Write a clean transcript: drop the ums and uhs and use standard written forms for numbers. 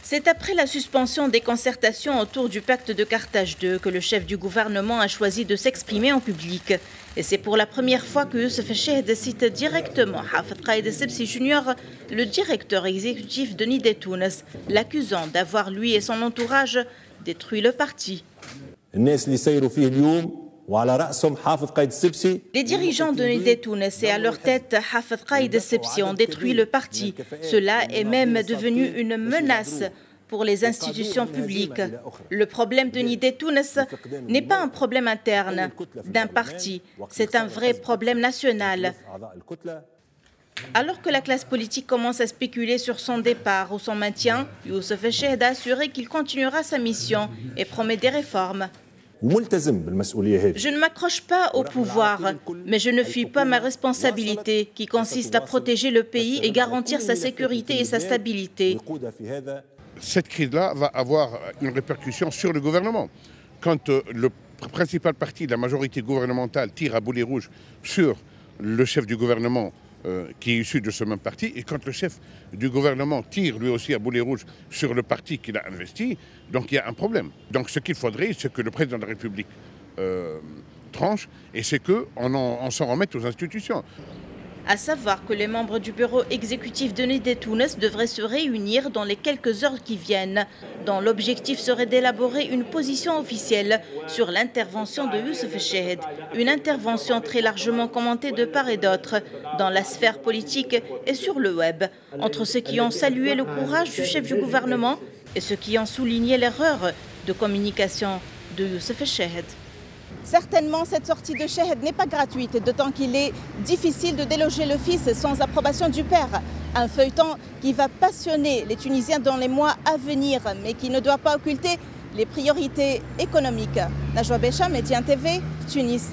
C'est après la suspension des concertations autour du pacte de Carthage II que le chef du gouvernement a choisi de s'exprimer en public. Et c'est pour la première fois que Youssef Chahd cite directement Hafez Qaïd Essebsi Junior, le directeur exécutif de Nida Tounes, l'accusant d'avoir, lui et son entourage, détruit le parti. Les dirigeants de Nida Tounes et à leur tête Hafez Qaïd Essebsi ont détruit le parti. Cela est même devenu une menace pour les institutions publiques. Le problème de Nida Tounes n'est pas un problème interne d'un parti, c'est un vrai problème national. Alors que la classe politique commence à spéculer sur son départ ou son maintien, Youssef Chahd a assuré qu'il continuera sa mission et promet des réformes. Je ne m'accroche pas au pouvoir, mais je ne fuis pas ma responsabilité qui consiste à protéger le pays et garantir sa sécurité et sa stabilité. Cette crise-là va avoir une répercussion sur le gouvernement. Quand le principal parti de la majorité gouvernementale tire à boulet rouge sur le chef du gouvernement qui est issu de ce même parti, et quand le chef du gouvernement tire lui aussi à boulet rouge sur le parti qu'il a investi, donc il y a un problème. Donc ce qu'il faudrait, c'est que le président de la République tranche, et c'est qu'on s'en remette aux institutions. À savoir que les membres du bureau exécutif de Nida Tounes devraient se réunir dans les quelques heures qui viennent, dont l'objectif serait d'élaborer une position officielle sur l'intervention de Youssef Chahd, une intervention très largement commentée de part et d'autre, dans la sphère politique et sur le web, entre ceux qui ont salué le courage du chef du gouvernement et ceux qui ont souligné l'erreur de communication de Youssef Chahd. Certainement, cette sortie de Chahd n'est pas gratuite, d'autant qu'il est difficile de déloger le fils sans approbation du père. Un feuilleton qui va passionner les Tunisiens dans les mois à venir, mais qui ne doit pas occulter les priorités économiques. Najwa Bécham, Médien TV, Tunis.